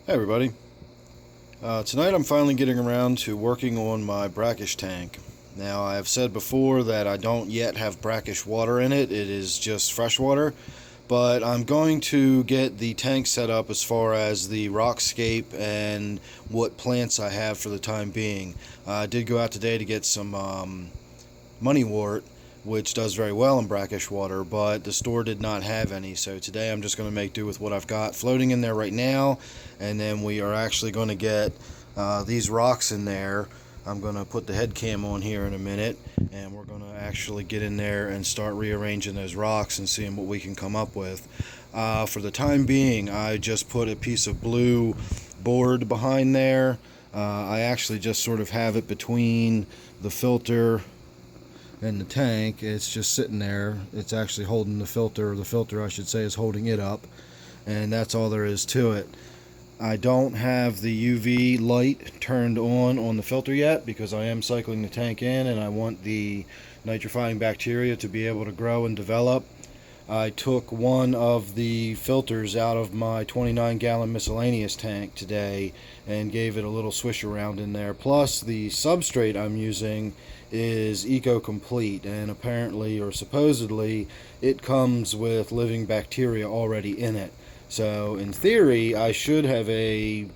Hey everybody. Tonight I'm finally getting around to working on my brackish tank. Now I have said before that I don't yet have brackish water in it. It is just fresh water. But I'm going to get the tank set up as far as the rockscape and what plants I have for the time being. I did go out today to get some moneywort, which does very well in brackish water, but the store did not have any. So today I'm just going to make do with what I've got floating in there right now, and then we are actually going to get these rocks in there. I'm going to put the head cam on here in a minute, and we're going to actually get in there and start rearranging those rocks and seeing what we can come up with. For the time being, I just put a piece of blue board behind there. I actually just sort of have it between the filter and the tank. It's just sitting there. It's actually holding the filter, or the filter I should say is holding it up, and that's all there is to it. I don't have the UV light turned on the filter yet because I am cycling the tank in and I want the nitrifying bacteria to be able to grow and develop. I took one of the filters out of my 29-gallon miscellaneous tank today and gave it a little swish around in there. Plus, the substrate I'm using is eco-complete, and apparently or supposedly it comes with living bacteria already in it. So in theory, I should have a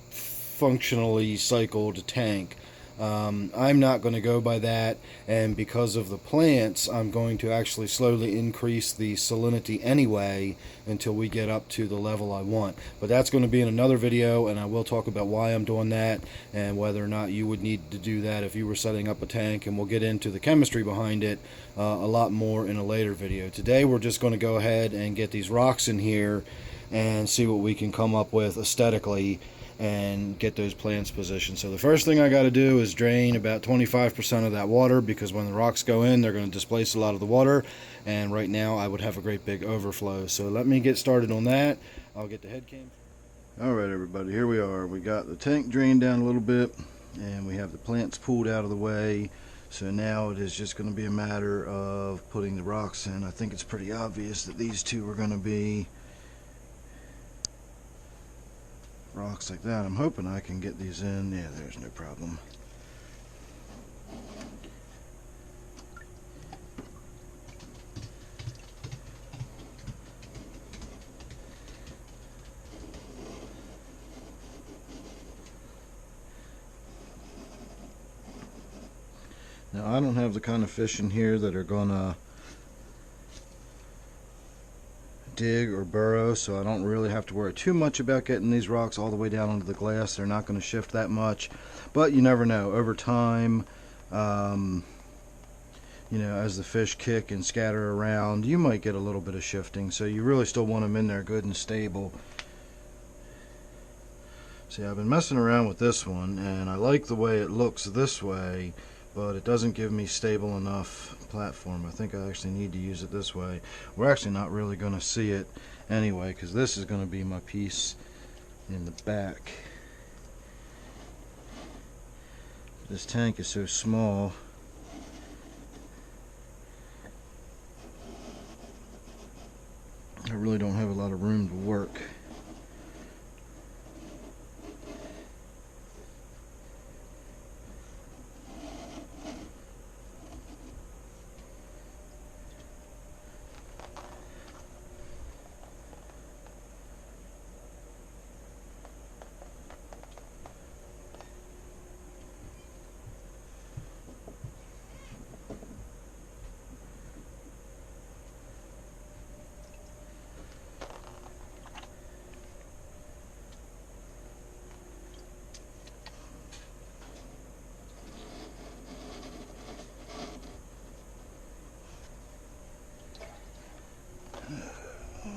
functionally cycled tank. I'm not going to go by that, and because of the plants, I'm going to actually slowly increase the salinity anyway until we get up to the level I want. But that's going to be in another video, and I will talk about why I'm doing that and whether or not you would need to do that if you were setting up a tank, and we'll get into the chemistry behind it a lot more in a later video. Today we're just going to go ahead and get these rocks in here and see what we can come up with aesthetically and get those plants positioned. So the first thing I got to do is drain about 25% of that water, because when the rocks go in, they're going to displace a lot of the water, and right now I would have a great big overflow. So let me get started on that. I'll get the head cam. Alright everybody, here we are. We got the tank drained down a little bit, and we have the plants pulled out of the way. So now it is just going to be a matter of putting the rocks in. I think it's pretty obvious that these two are going to be rocks like that. I'm hoping I can get these in. Yeah, there's no problem. Now I don't have the kind of fish in here that are gonna dig or burrow, so I don't really have to worry too much about getting these rocks all the way down onto the glass. They're not going to shift that much, but you never know. Over time, as the fish kick and scatter around, you might get a little bit of shifting, so you really still want them in there good and stable. See, I've been messing around with this one, and I like the way it looks this way, but it doesn't give me stable enough platform. I think I actually need to use it this way. We're actually not really going to see it anyway, because this is going to be my piece in the back. This tank is so small, I really don't have a lot of room to work.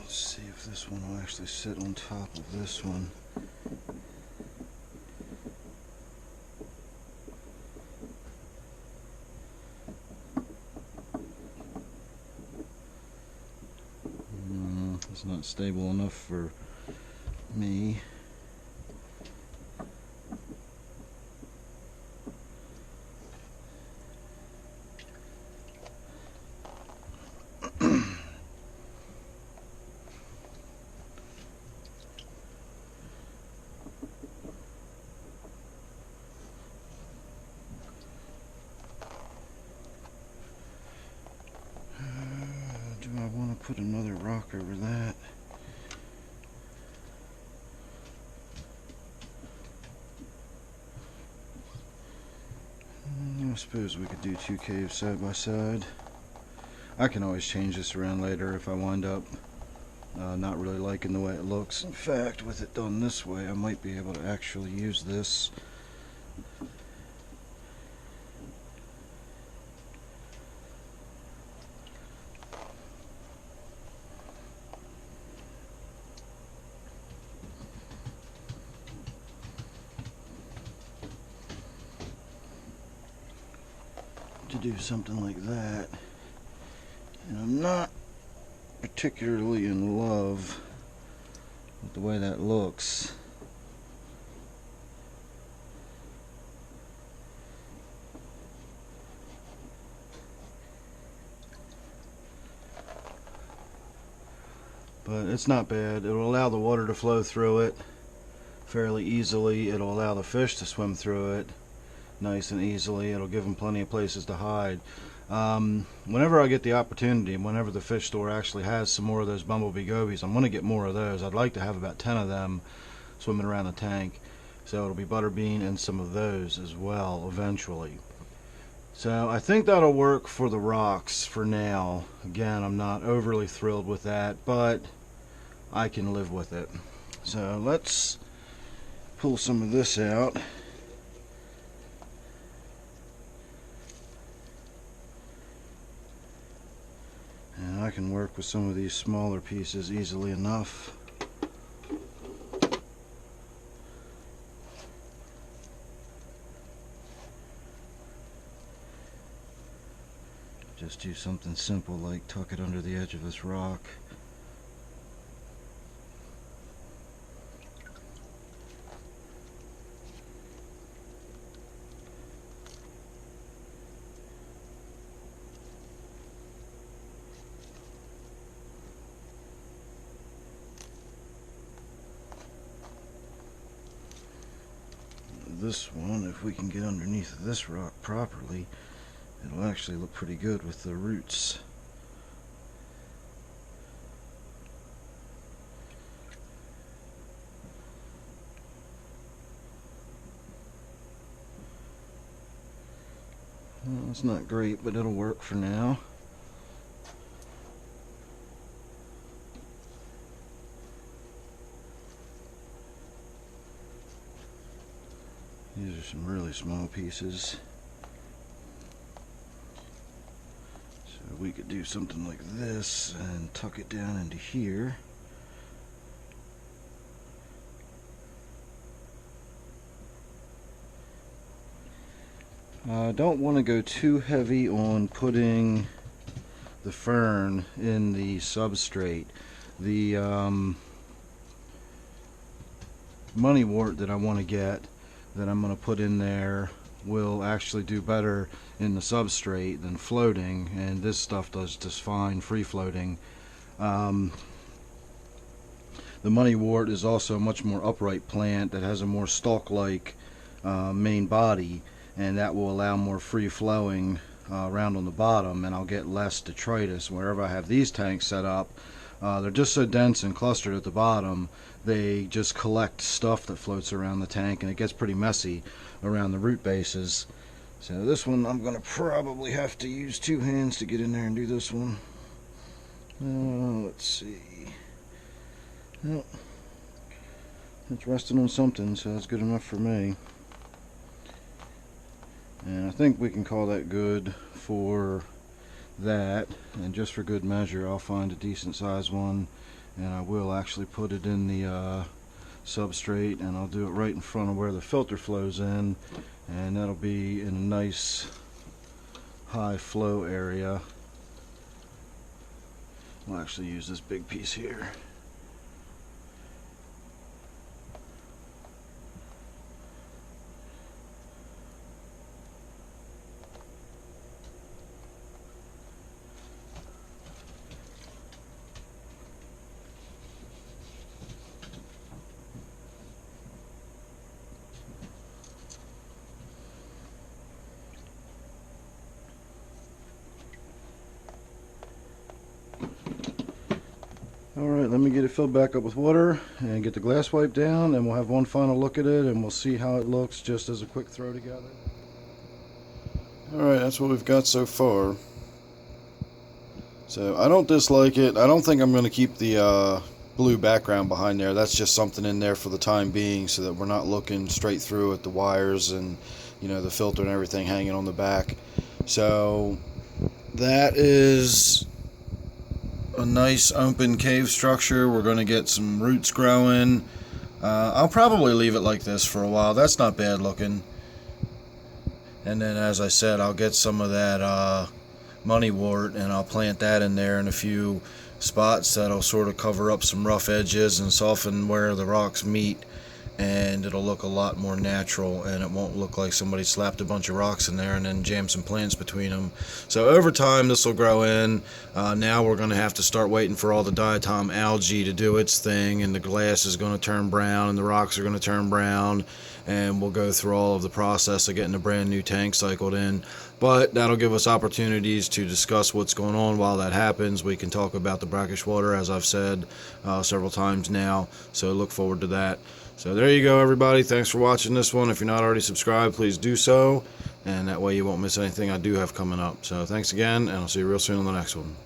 Let's see if this one will actually sit on top of this one. It's not stable enough for me. put another rock over that. I suppose we could do 2 caves side by side. I can always change this around later if I wind up not really liking the way it looks. In fact, with it done this way, I might be able to actually use this to do something like that. And I'm not particularly in love with the way that looks. But it's not bad. It'll allow the water to flow through it fairly easily. It'll allow the fish to swim through it nice and easily. It'll give them plenty of places to hide. Whenever I get the opportunity, whenever the fish store actually has some more of those bumblebee gobies, I'm going to get more of those. I'd like to have about 10 of them swimming around the tank. So it'll be butterbean and some of those as well eventually. So I think that'll work for the rocks for now. Again, I'm not overly thrilled with that, but I can live with it. So let's pull some of this out. And I can work with some of these smaller pieces easily enough. Just do something simple like tuck it under the edge of this rock. This one, if we can get underneath this rock properly, it'll actually look pretty good with the roots. Well, it's not great, but it'll work for now. These are some really small pieces. So we could do something like this and tuck it down into here. I don't want to go too heavy on putting the fern in the substrate. The moneywort that I want to get, that I'm going to put in there, will actually do better in the substrate than floating, and this stuff does just fine free floating. The moneywort is also a much more upright plant that has a more stalk-like main body, and that will allow more free flowing around on the bottom, and I'll get less detritus. Wherever I have these tanks set up, they're just so dense and clustered at the bottom, they just collect stuff that floats around the tank, and it gets pretty messy around the root bases. So this one I'm going to probably have to use 2 hands to get in there and do this one. Let's see. Well, it's resting on something, so that's good enough for me. And I think we can call that good for that. And just for good measure, I'll find a decent sized one, and I will actually put it in the substrate, and I'll do it right in front of where the filter flows in, and that'll be in a nice high flow area. I'll actually use this big piece here. Alright, let me get it filled back up with water and get the glass wipe down, and we'll have one final look at it and we'll see how it looks just as a quick throw together. Alright, that's what we've got so far. So I don't dislike it. I don't think I'm going to keep the blue background behind there. That's just something in there for the time being so that we're not looking straight through at the wires and, you know, the filter and everything hanging on the back. So that is a nice open cave structure. We're going to get some roots growing. I'll probably leave it like this for a while. That's not bad looking. And then, as I said, I'll get some of that moneywort and I'll plant that in there in a few spots that'll sort of cover up some rough edges and soften where the rocks meet, and it'll look a lot more natural, and it won't look like somebody slapped a bunch of rocks in there and then jammed some plants between them. So over time this will grow in. Now we're going to have to start waiting for all the diatom algae to do its thing, and the glass is going to turn brown and the rocks are going to turn brown, and we'll go through all of the process of getting a brand new tank cycled in. But that'll give us opportunities to discuss what's going on while that happens. We can talk about the brackish water, as I've said several times now, so look forward to that. So there you go, everybody. Thanks for watching this one. If you're not already subscribed, please do so, and that way you won't miss anything I do have coming up. So thanks again, and I'll see you real soon on the next one.